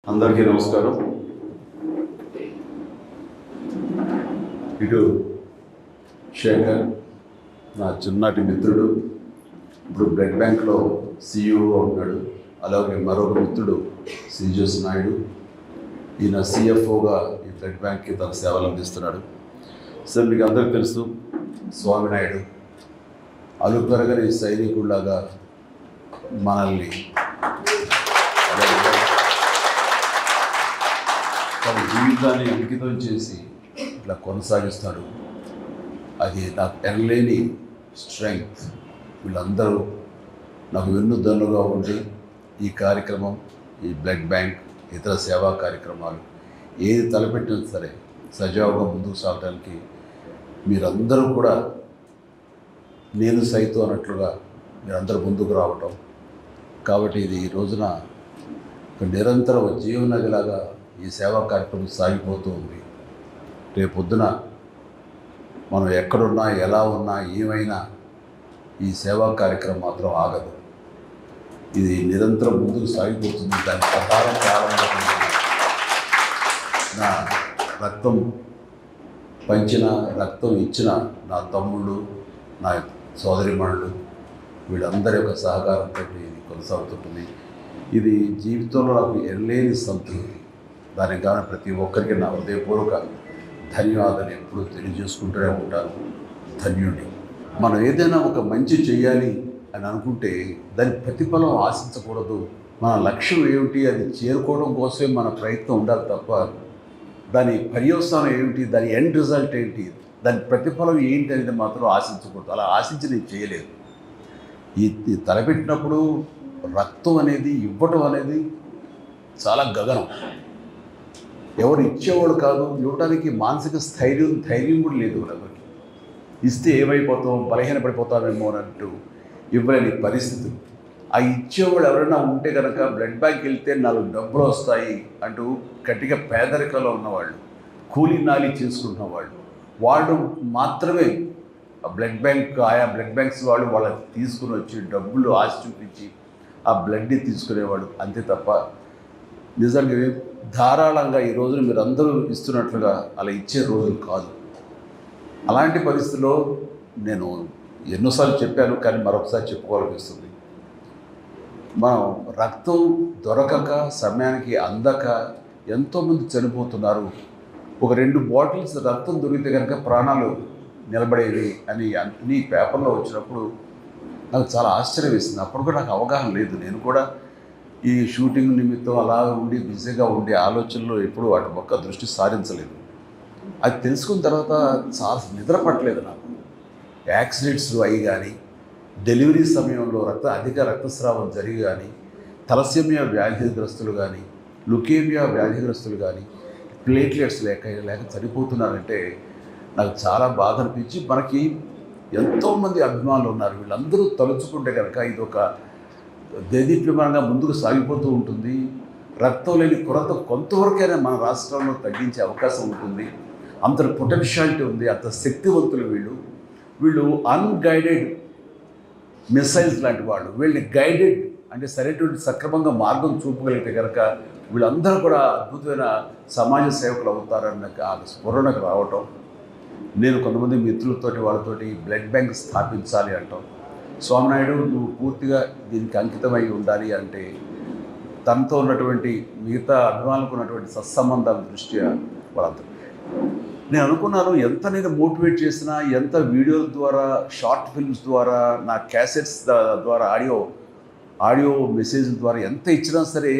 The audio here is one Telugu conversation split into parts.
అందరికీ నమస్కారం. ఇటు శేఖర్ నా చిన్నటి మిత్రుడు, ఇప్పుడు బ్లడ్ బ్యాంక్లో సిఇఓగా ఉన్నాడు. అలాగే మరొక మిత్రుడు శ్రీజస్ నాయుడు, ఈయన సిఎఫ్ఓగా ఈ బ్లడ్ బ్యాంక్కి తన సేవలు అందిస్తున్నాడు. సార్ మీకు అందరికీ తెలుసు, స్వామినాయుడు అలుపెరగని సైనికుడిలాగా మనల్ని తన జీవితాన్ని అంకితం చేసి ఇట్లా కొనసాగిస్తాడు. అది నాకు ఎనలేని స్ట్రెంగ్త్. వీళ్ళందరూ నాకు వెన్నుదన్నుగా ఉండి ఈ కార్యక్రమం, ఈ బ్లడ్ బ్యాంక్, ఇతర సేవా కార్యక్రమాలు ఏది తలపెట్టినా సరే సజావుగా ముందుకు సాగడానికి మీరందరూ కూడా నేను సైతం అన్నట్లుగా మీరందరూ ముందుకు రావటం. కాబట్టి ఇది ఈ రోజున ఒక నిరంతర జీవనదిలాగా ఈ సేవా కార్యక్రమం సాగిపోతూ ఉంది. రేపొద్దున మనం ఎక్కడున్నా, ఎలా ఉన్నా, ఏమైనా ఈ సేవా కార్యక్రమం మాత్రం ఆగదు. ఇది నిరంతరం ముందుకు సాగిపోతుంది. దాని ప్రకారం ప్రారంభమైంది. నా రక్తం పంచిన, రక్తం ఇచ్చిన నా తమ్ముళ్ళు, నా సోదరిమణులు, వీళ్ళందరి యొక్క సహకారంతో ఇది కొనసాగుతుంటుంది. ఇది జీవితంలో నాకు ఎనలేని సంతృప్తి. దానికి కానీ ప్రతి ఒక్కరికి నా హృదయపూర్వక ధన్యవాదాలు ఎప్పుడూ తెలియజేసుకుంటూనే ఉంటాను. ధన్యుడి. మనం ఏదైనా ఒక మంచి చేయాలి అని అనుకుంటే దాని ప్రతిఫలం ఆశించకూడదు. మన లక్ష్యం ఏమిటి, అది చేరుకోవడం కోసమే మన ప్రయత్నం ఉండాలి తప్ప దాని పర్యవసానం ఏమిటి, దాని ఎండ్ రిజల్ట్ ఏంటి, దాని ప్రతిఫలం ఏంటి అనేది మాత్రం ఆశించకూడదు. అలా ఆశించి నేను చేయలేదు. ఈ తలపెట్టినప్పుడు రక్తం అనేది ఇవ్వటం అనేది చాలా గగనం. ఎవరు ఇచ్చేవాళ్ళు కాదు, ఇవ్వడానికి మానసిక ధైర్యం కూడా లేదు ఎవరికి. ఇస్తే ఏమైపోతాం, బలహీనపడిపోతామేమో అన్నట్టు ఇవ్వలేని పరిస్థితి. ఆ ఇచ్చేవాళ్ళు ఎవరైనా ఉంటే కనుక బ్లడ్ బ్యాంక్ వెళ్తే 4 డబ్బులు వస్తాయి అంటూ గట్టిగా పేదరికంలో ఉన్నవాళ్ళు, కూలీ నాలి చేసుకుంటున్న వాళ్ళు మాత్రమే బ్లడ్ బ్యాంక్, ఆయా బ్లడ్ బ్యాంక్స్ వాళ్ళకి తీసుకుని వచ్చి డబ్బులు ఆశ చూపించి ఆ బ్లడ్ని తీసుకునేవాళ్ళు. అంతే తప్ప నిజంగా ధారాళంగా ఈ రోజున మీరు అందరూ ఇస్తున్నట్లుగా అలా ఇచ్చే రోజులు కాదు. అలాంటి పరిస్థితుల్లో నేను ఎన్నోసార్లు చెప్పాను, కానీ మరొకసారి చెప్పుకోవాలనిపిస్తుంది. మనం రక్తం దొరకక, సమయానికి అందక ఎంతోమంది చనిపోతున్నారు. ఒక 2 బాటిల్స్ రక్తం దొరికితే కనుక ప్రాణాలు నిలబడేవి అని అన్ని పేపర్లో వచ్చినప్పుడు నాకు చాలా ఆశ్చర్యం వేసింది. అప్పుడు కూడా నాకు అవగాహన లేదు. నేను కూడా ఈ షూటింగ్ నిమిత్తం అలా ఉండి బిజీగా ఉండే ఆలోచనలో ఎప్పుడూ వాటి పక్క దృష్టి సారించలేదు. అది తెలుసుకున్న తర్వాత చాలా నిద్ర పట్టలేదు నాకు. యాక్సిడెంట్స్ అయ్యి కానీ, డెలివరీ సమయంలో అధిక రక్తస్రావం జరిగి కానీ, తలసేమియా వ్యాధిగ్రస్తులు కానీ, లుకేమియా వ్యాధిగ్రస్తులు కానీ ప్లేట్లెట్స్ లేక చనిపోతున్నారంటే నాకు చాలా బాధ అనిపించి, మనకి ఎంతోమంది అభిమానులు ఉన్నారు. వీళ్ళందరూ తలుచుకుంటే కనుక ఇది ఒక దేదీప్యమానంగా ముందుకు సాగిపోతూ ఉంటుంది. రక్తం లేని కొరత కొంతవరకైనా మన రాష్ట్రంలో తగ్గించే అవకాశం ఉంటుంది. అంత పొటెన్షియాలిటీ ఉంది, అంత శక్తివంతులు వీళ్ళు అన్గైడెడ్ మిసైల్స్ లాంటి వాళ్ళు. వీళ్ళని గైడెడ్ అంటే సరైనటువంటి సక్రమంగా మార్గం చూపగలిగితే కనుక వీళ్ళందరూ కూడా అద్భుతమైన సమాజ సేవకులు అవుతారన్న ఆ స్ఫురణకు రావటం. నేను కొంతమంది మిత్రులతోటి వాళ్ళతోటి బ్లడ్ బ్యాంక్ స్థాపించాలి అంటాం. స్వామినాయుడు, నువ్వు పూర్తిగా దీనికి అంకితమై ఉండాలి అంటే తనతో ఉన్నటువంటి మిగతా అభిమానులకు ఉన్నటువంటి సత్సంబంధాల దృష్ట్యా వాళ్ళంతా నేను అనుకున్నాను, ఎంత నేను మోటివేట్ చేసినా, ఎంత వీడియోల ద్వారా, షార్ట్ ఫిల్మ్స్ ద్వారా, నా క్యాసెట్స్ ద్వారా, ఆడియో మెసేజ్ల ద్వారా ఎంత ఇచ్చినా సరే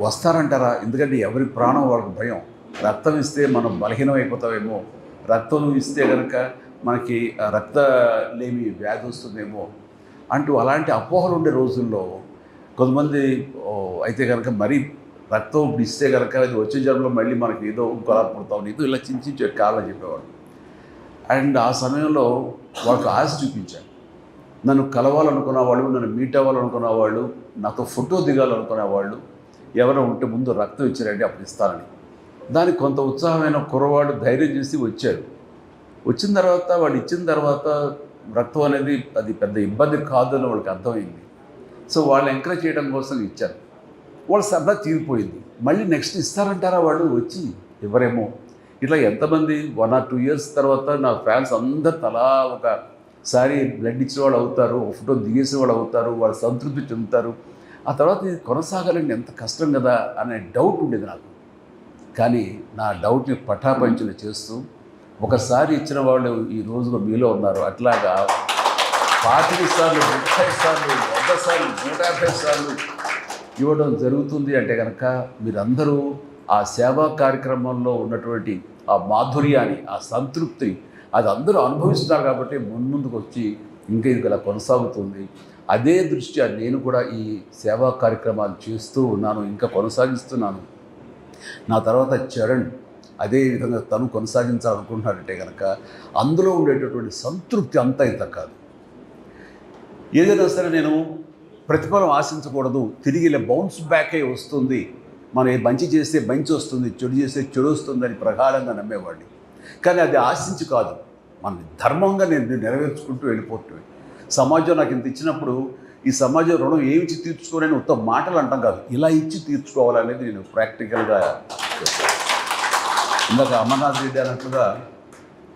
వస్తారంటారా? ఎందుకంటే ఎవరి ప్రాణం వాళ్ళకి భయం. రక్తం ఇస్తే మనం బలహీనం అయిపోతామేమో, రక్తం ఇస్తే కనుక మనకి రక్తలేమి వ్యాధి వస్తుందేమో అంటూ అలాంటి అపోహలు ఉండే రోజుల్లో కొంతమంది అయితే కనుక మరీ రక్తం ఇస్తే కనుక అది వచ్చే జన్మలో మళ్ళీ మనకి ఏదో ఇంకోలా పుడతాం, ఏదో ఇలా చించి కావాలని చెప్పేవాడు. అండ్ ఆ సమయంలో వాళ్ళకి ఆశ చూపించాను. నన్ను కలవాలనుకున్న వాళ్ళు, నన్ను మీట్ అవ్వాలనుకున్న వాళ్ళు, నాతో ఫోటో దిగాలనుకునే వాళ్ళు ఎవరైనా ఉంటే ముందు రక్తం ఇచ్చారంటే అప్పుడు ఇస్తానని. దానికి కొంత ఉత్సాహమైన కుర్రవాడు ధైర్యం చేసి వచ్చారు. వచ్చిన తర్వాత వాళ్ళు ఇచ్చిన తర్వాత రక్తం అనేది అది పెద్ద ఇబ్బంది కాదు అని వాళ్ళకి అర్థమైంది. సో వాళ్ళు ఎంకరేజ్ చేయడం కోసం ఇచ్చారు. వాళ్ళ సరదా తీరిపోయింది. మళ్ళీ నెక్స్ట్ ఇస్తారంటారా వాళ్ళు వచ్చి? ఎవరేమో. ఇట్లా ఎంతమంది 1 or 2 years తర్వాత నా ఫ్యాన్స్ అందరు తలా ఒకసారి బ్లడ్ ఇచ్చిన వాళ్ళు అవుతారు, ఒక ఫోటో దిగేసిన వాళ్ళు అవుతారు, వాళ్ళు సంతృప్తి చెందుతారు. ఆ తర్వాత ఇది కొనసాగాలంటే ఎంత కష్టం కదా అనే డౌట్ ఉండేది నాకు. కానీ నా డౌట్ని పటాపంచలు చేస్తూ ఒకసారి ఇచ్చిన వాళ్ళు ఈ రోజుగా మీలో ఉన్నారు. అట్లాగా 25 సార్లు, 30 సార్లు, 100 సార్లు, 150 సార్లు ఇవ్వడం జరుగుతుంది అంటే కనుక మీరందరూ ఆ సేవా కార్యక్రమంలో ఉన్నటువంటి ఆ మాధుర్యాన్ని, ఆ సంతృప్తి అది అందరూ అనుభవిస్తున్నారు కాబట్టి ముందుకు వచ్చి ఇంకా ఇది ఇలా కొనసాగుతుంది. అదే దృష్ట్యా నేను కూడా ఈ సేవా కార్యక్రమాలు చేస్తూ ఉన్నాను, ఇంకా కొనసాగిస్తున్నాను. నా తర్వాత చరణ్ అదే విధంగా తను కొనసాగించాలనుకుంటున్నాడంటే కనుక అందులో ఉండేటటువంటి సంతృప్తి అంతా ఇంత కాదు. ఏదైనా సరే నేను ప్రతిఫలం ఆశించకూడదు, తిరిగి ఇలా బౌన్స్ బ్యాక్ అయి వస్తుంది, మనం మంచి చేస్తే మంచి వస్తుంది, చెడు చేస్తే చెడు వస్తుంది అని ప్రగాఢంగా నమ్మేవాడిని. కానీ అది ఆశించి కాదు, మన ధర్మంగా నేను నెరవేర్చుకుంటూ వెళ్ళిపోతుంది. సమాజం నాకు ఇంత ఇచ్చినప్పుడు ఈ సమాజం రుణం ఏమి ఇచ్చి తీర్చుకోవాలని ఉత్తమ మాటలు అంటాం కాదు, ఇలా ఇచ్చి తీర్చుకోవాలనేది నేను ప్రాక్టికల్గా చేస్తాను. ఇందాక అమర్నాథ్ రెడ్డి అన్నట్లుగా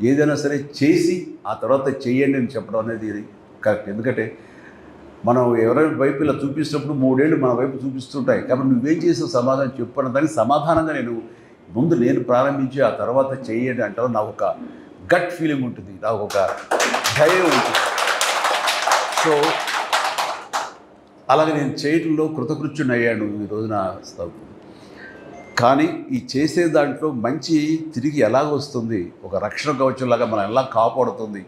ఏదైనా సరే చేసి ఆ తర్వాత చెయ్యండి అని చెప్పడం అనేది కరెక్ట్. ఎందుకంటే మనం ఎవరైనా వైపు ఇలా చూపిస్తున్నప్పుడు 3 ఏళ్ళు మన వైపు చూపిస్తుంటాయి కాబట్టి నువ్వేం చేసావు సమాధానం చెప్పిన దానికి సమాధానంగా నేను ప్రారంభించి ఆ తర్వాత చెయ్యండి అంటారు. నాకు ఒక గట్ ఫీలింగ్ ఉంటుంది, నాకు ఒక ధైర్యం ఉంటుంది. సో అలాగే నేను చేయడంలో కృతకృత్యుని అయ్యాను ఈ రోజున. కానీ ఈ చేసే దాంట్లో మంచి తిరిగి ఎలాగ వస్తుంది, ఒక రక్షణ కవచంలాగా మనం ఎలా కాపాడుతుంది